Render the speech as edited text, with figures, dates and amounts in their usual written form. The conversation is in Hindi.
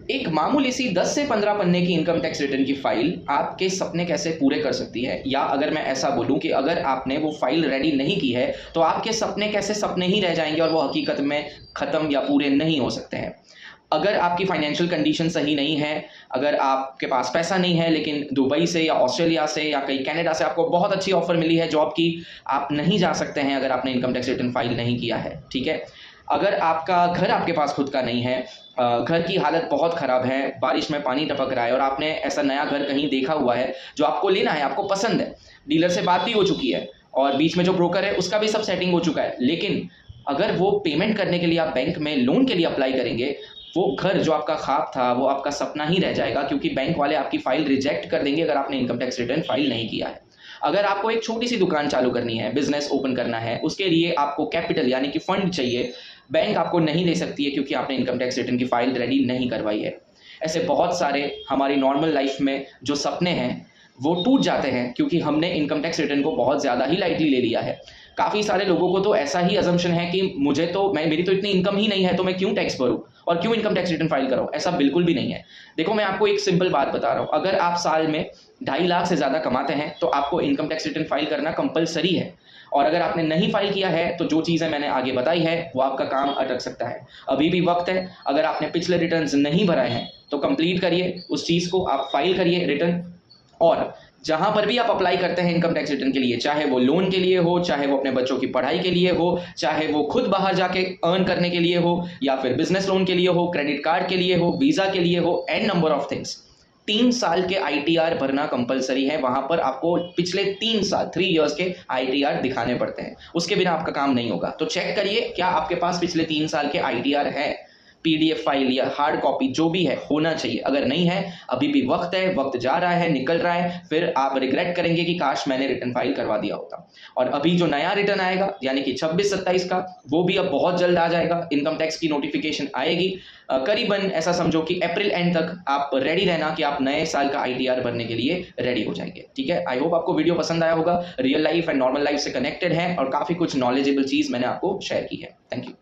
एक मामूली सी 10 से 15 पन्ने की इनकम टैक्स रिटर्न की फाइल आपके सपने कैसे पूरे कर सकती है, या अगर मैं ऐसा बोलूं कि अगर आपने वो फाइल रेडी नहीं की है तो आपके सपने कैसे सपने ही रह जाएंगे और वो हकीकत में ख़त्म या पूरे नहीं हो सकते हैं। अगर आपकी फाइनेंशियल कंडीशन सही नहीं है, अगर आपके पास पैसा नहीं है लेकिन दुबई से या ऑस्ट्रेलिया से या कहीं कनाडा से आपको बहुत अच्छी ऑफर मिली है जॉब की, आप नहीं जा सकते हैं अगर आपने इनकम टैक्स रिटर्न फाइल नहीं किया है, ठीक है। अगर आपका घर आपके पास खुद का नहीं है, घर की हालत बहुत ख़राब है, बारिश में पानी टपक रहा है और आपने ऐसा नया घर कहीं देखा हुआ है जो आपको लेना है, आपको पसंद है, डीलर से बात भी हो चुकी है और बीच में जो ब्रोकर है उसका भी सब सेटिंग हो चुका है, लेकिन अगर वो पेमेंट करने के लिए आप बैंक में लोन के लिए अप्लाई करेंगे, वो घर जो आपका ख्वाब था वो आपका सपना ही रह जाएगा, क्योंकि बैंक वाले आपकी फाइल रिजेक्ट कर देंगे अगर आपने इनकम टैक्स रिटर्न फाइल नहीं किया है। अगर आपको एक छोटी सी दुकान चालू करनी है, बिजनेस ओपन करना है, उसके लिए आपको कैपिटल यानी कि फंड चाहिए, बैंक आपको नहीं दे सकती है क्योंकि आपने इनकम टैक्स रिटर्न की फाइल रेडी नहीं करवाई है। ऐसे बहुत सारे हमारी नॉर्मल लाइफ में जो सपने हैं वो टूट जाते हैं क्योंकि हमने इनकम टैक्स रिटर्न को बहुत ज़्यादा ही लाइटली ले लिया है। काफ़ी सारे लोगों को तो ऐसा ही अजम्पशन है कि मेरी तो इतनी इनकम ही नहीं है तो मैं क्यों टैक्स भरूं और क्यों इनकम टैक्स रिटर्न फाइल कराऊं। ऐसा बिल्कुल भी नहीं है। देखो, मैं आपको एक सिंपल बात बता रहा हूं, अगर आप साल में 2.5 लाख से ज़्यादा कमाते हैं तो आपको इनकम टैक्स रिटर्न फाइल करना कंपलसरी है, और अगर आपने नहीं फाइल किया है तो जो चीज़ें मैंने आगे बताई है वो आपका काम अटक सकता है। अभी भी वक्त है, अगर आपने पिछले रिटर्न्स नहीं भराए हैं तो कंप्लीट करिए उस चीज़ को, आप फाइल करिए रिटर्न। और जहां पर भी आप अप्लाई करते हैं इनकम टैक्स रिटर्न के लिए, चाहे वो लोन के लिए हो, चाहे वो अपने बच्चों की पढ़ाई के लिए हो, चाहे वो खुद बाहर जाके अर्न करने के लिए हो, या फिर बिजनेस लोन के लिए हो, क्रेडिट कार्ड के लिए हो, वीजा के लिए हो, एंड नंबर ऑफ थिंग्स, 3 साल के ITR भरना कंपलसरी है। वहां पर आपको पिछले 3 इयर्स के ITR दिखाने पड़ते हैं, उसके बिना आपका काम नहीं होगा। तो चेक करिए क्या आपके पास पिछले 3 साल के ITR है, PDF फाइल या हार्ड कॉपी जो भी है, होना चाहिए। अगर नहीं है, अभी भी वक्त है, वक्त जा रहा है, निकल रहा है, फिर आप रिग्रेट करेंगे कि काश मैंने रिटर्न फाइल करवा दिया होता। और अभी जो नया रिटर्न आएगा यानी कि 26-27 का, वो भी अब बहुत जल्द आ जाएगा, इनकम टैक्स की नोटिफिकेशन आएगी करीबन, ऐसा समझो कि अप्रैल एंड तक आप रेडी रहना कि आप नए साल का ITR भरने के लिए रेडी हो जाएंगे, ठीक है। आई होप आपको वीडियो पसंद आया होगा, real life and normal life से कनेक्टेड है और काफी कुछ नॉलेजेबल चीज मैंने आपको शेयर की है। Thank you.